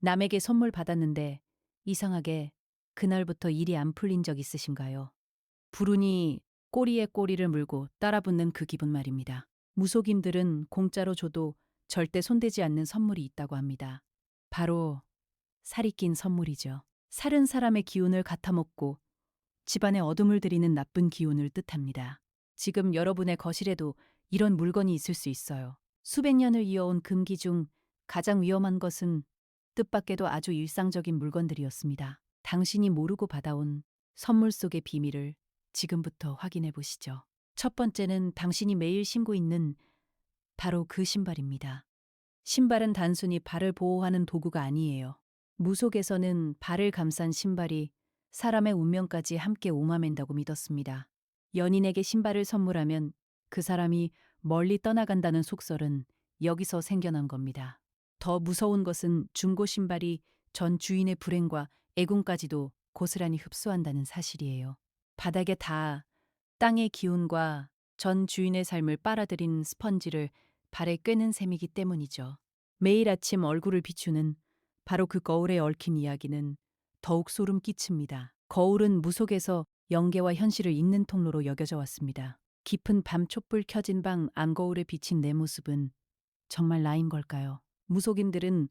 남에게 선물 받았는데 이상하게 그날부터 일이 안 풀린 적 있으신가요? 불운이 꼬리에 꼬리를 물고 따라붙는 그 기분 말입니다. 무속인들은 공짜로 줘도 절대 손대지 않는 선물이 있다고 합니다. 바로 살이 낀 선물이죠. 살은 사람의 기운을 갖다먹고 집안에 어둠을 들이는 나쁜 기운을 뜻합니다. 지금 여러분의 거실에도 이런 물건이 있을 수 있어요. 수백 년을 이어온 금기 중 가장 위험한 것은 뜻밖에도 아주 일상적인 물건들이었습니다. 당신이 모르고 받아온 선물 속의 비밀을 지금부터 확인해 보시죠. 첫 번째는 당신이 매일 신고 있는 바로 그 신발입니다. 신발은 단순히 발을 보호하는 도구가 아니에요. 무속에서는 발을 감싼 신발이 사람의 운명까지 함께 옹아맨다고 믿었습니다. 연인에게 신발을 선물하면 그 사람이 멀리 떠나간다는 속설은 여기서 생겨난 겁니다. 더 무서운 것은 중고 신발이 전 주인의 불행과 애군까지도 고스란히 흡수한다는 사실이에요. 바닥에 닿아 땅의 기운과 전 주인의 삶을 빨아들인 스펀지를 발에 꿰는 셈이기 때문이죠. 매일 아침 얼굴을 비추는 바로 그 거울에 얽힌 이야기는 더욱 소름 끼칩니다. 거울은 무속에서 영계와 현실을 잇는 통로로 여겨져 왔습니다. 깊은 밤 촛불 켜진 방 안거울에 비친 내 모습은 정말 나인 걸까요? 무속인들은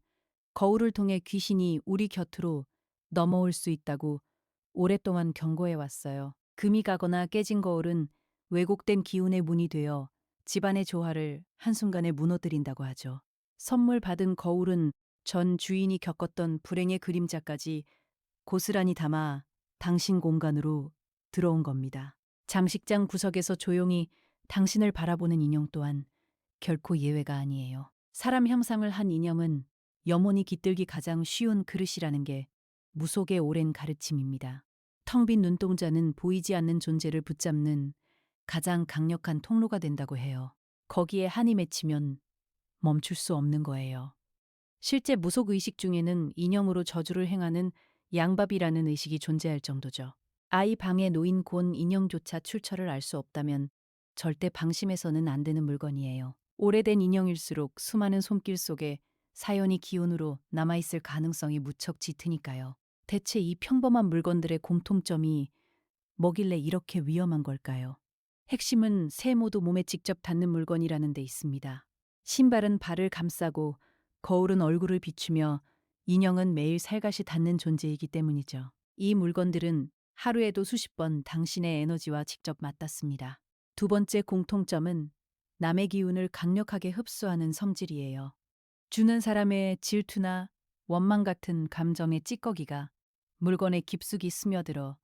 거울을 통해 귀신이 우리 곁으로 넘어올 수 있다고 오랫동안 경고해 왔어요. 금이 가거나 깨진 거울은 왜곡된 기운의 문이 되어 집안의 조화를 한순간에 무너뜨린다고 하죠. 선물 받은 거울은 전 주인이 겪었던 불행의 그림자까지 고스란히 담아 당신 공간으로 들어온 겁니다. 장식장 구석에서 조용히 당신을 바라보는 인형 또한 결코 예외가 아니에요. 사람 형상을 한 인형은 영혼이 깃들기 가장 쉬운 그릇이라는 게 무속의 오랜 가르침입니다. 텅 빈 눈동자는 보이지 않는 존재를 붙잡는 가장 강력한 통로가 된다고 해요. 거기에 한이 맺히면 멈출 수 없는 거예요. 실제 무속 의식 중에는 인형으로 저주를 행하는 양밥이라는 의식이 존재할 정도죠. 아이 방에 놓인 곤 인형조차 출처를 알 수 없다면 절대 방심해서는 안 되는 물건이에요. 오래된 인형일수록 수많은 손길 속에 사연이 기운으로 남아있을 가능성이 무척 짙으니까요. 대체 이 평범한 물건들의 공통점이 뭐길래 이렇게 위험한 걸까요? 핵심은 새 모두 몸에 직접 닿는 물건이라는 데 있습니다. 신발은 발을 감싸고 거울은 얼굴을 비추며 인형은 매일 살갗이 닿는 존재이기 때문이죠. 이 물건들은 하루에도 수십 번 당신의 에너지와 직접 맞닿습니다. 두 번째 공통점은 남의 기운을 강력하게 흡수하는 성질이에요. 주는 사람의 질투나 원망 같은 감정의 찌꺼기가 물건에 깊숙이 스며들어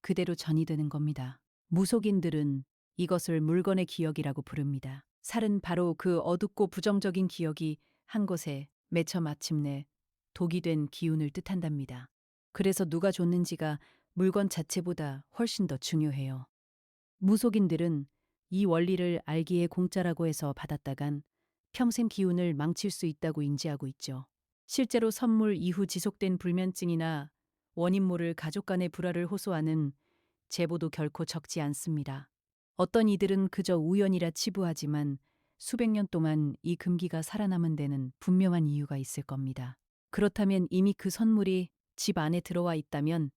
그대로 전이 되는 겁니다. 무속인들은 이것을 물건의 기억이라고 부릅니다. 살은 바로 그 어둡고 부정적인 기억이 한 곳에 맺혀 마침내 독이 된 기운을 뜻한답니다. 그래서 누가 줬는지가 물건 자체보다 훨씬 더 중요해요. 무속인들은 이 원리를 알기에 공짜라고 해서 받았다간 평생 기운을 망칠 수 있다고 인지하고 있죠. 실제로 선물 이후 지속된 불면증이나 원인 모를 가족 간의 불화를 호소하는 제보도 결코 적지 않습니다. 어떤 이들은 그저 우연이라 치부하지만 수백 년 동안 이 금기가 살아남은 데는 분명한 이유가 있을 겁니다. 그렇다면 이미 그 선물이 집 안에 들어와 있다면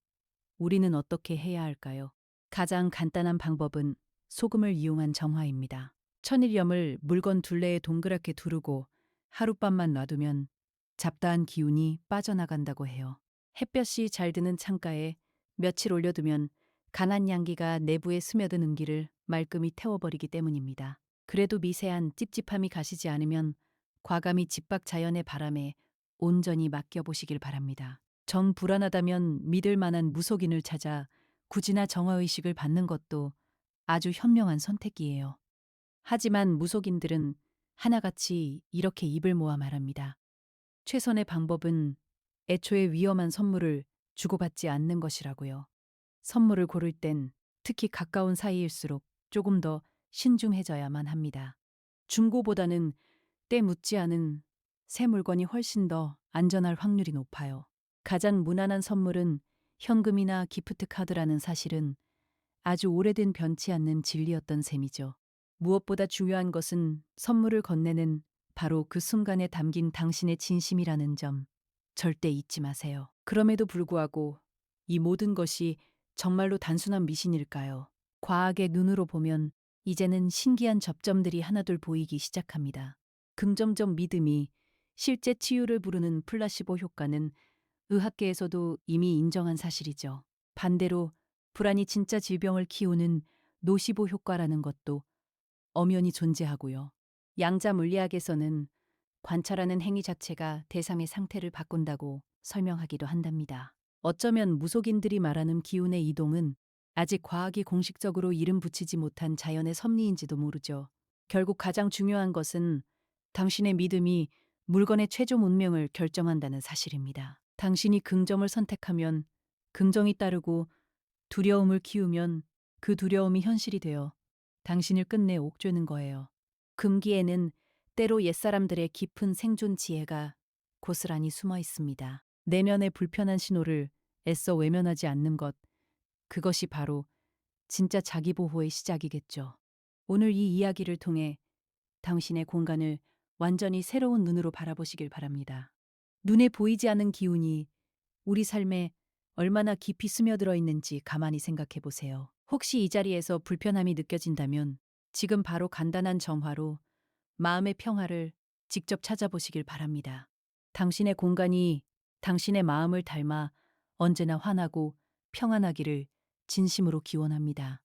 우리는 어떻게 해야 할까요? 가장 간단한 방법은 소금을 이용한 점화입니다. 천일염을 물건 둘레에 동그랗게 두르고 하룻밤만 놔두면 잡다한 기운이 빠져나간다고 해요. 햇볕이 잘 드는 창가에 며칠 올려두면 간한 양기가 내부에 스며든 은기를 말끔히 태워버리기 때문입니다. 그래도 미세한 찝찝함이 가시지 않으면 과감히 집 밖 자연의 바람에 온전히 맡겨보시길 바랍니다. 정 불안하다면 믿을 만한 무속인을 찾아 구지나 정화의식을 받는 것도 아주 현명한 선택이에요. 하지만 무속인들은 하나같이 이렇게 입을 모아 말합니다. 최선의 방법은 애초에 위험한 선물을 주고받지 않는 것이라고요. 선물을 고를 땐 특히 가까운 사이일수록 조금 더 신중해져야만 합니다. 중고보다는 때 묻지 않은 새 물건이 훨씬 더 안전할 확률이 높아요. 가장 무난한 선물은 현금이나 기프트 카드라는 사실은 아주 오래된 변치 않는 진리였던 셈이죠. 무엇보다 중요한 것은 선물을 건네는 바로 그 순간에 담긴 당신의 진심이라는 점. 절대 잊지 마세요. 그럼에도 불구하고 이 모든 것이 정말로 단순한 미신일까요? 과학의 눈으로 보면 이제는 신기한 접점들이 하나둘 보이기 시작합니다. 긍정적 믿음이 실제 치유를 부르는 플라시보 효과는 의학계에서도 이미 인정한 사실이죠. 반대로 불안이 진짜 질병을 키우는 노시보 효과라는 것도 엄연히 존재하고요. 양자 물리학에서는 관찰하는 행위 자체가 대상의 상태를 바꾼다고 설명하기도 한답니다. 어쩌면 무속인들이 말하는 기운의 이동은 아직 과학이 공식적으로 이름 붙이지 못한 자연의 섭리인지도 모르죠. 결국 가장 중요한 것은 당신의 믿음이 물건의 최종 운명을 결정한다는 사실입니다. 당신이 긍정을 선택하면 긍정이 따르고 두려움을 키우면 그 두려움이 현실이 되어 당신을 끝내 옥죄는 거예요. 금기에는 때로 옛사람들의 깊은 생존 지혜가 고스란히 숨어 있습니다. 내면의 불편한 신호를 애써 외면하지 않는 것, 그것이 바로 진짜 자기보호의 시작이겠죠. 오늘 이 이야기를 통해 당신의 공간을 완전히 새로운 눈으로 바라보시길 바랍니다. 눈에 보이지 않는 기운이 우리 삶에 얼마나 깊이 스며들어 있는지 가만히 생각해 보세요. 혹시 이 자리에서 불편함이 느껴진다면 지금 바로 간단한 정화로 마음의 평화를 직접 찾아보시길 바랍니다. 당신의 공간이 당신의 마음을 닮아 언제나 환하고 평안하기를 진심으로 기원합니다.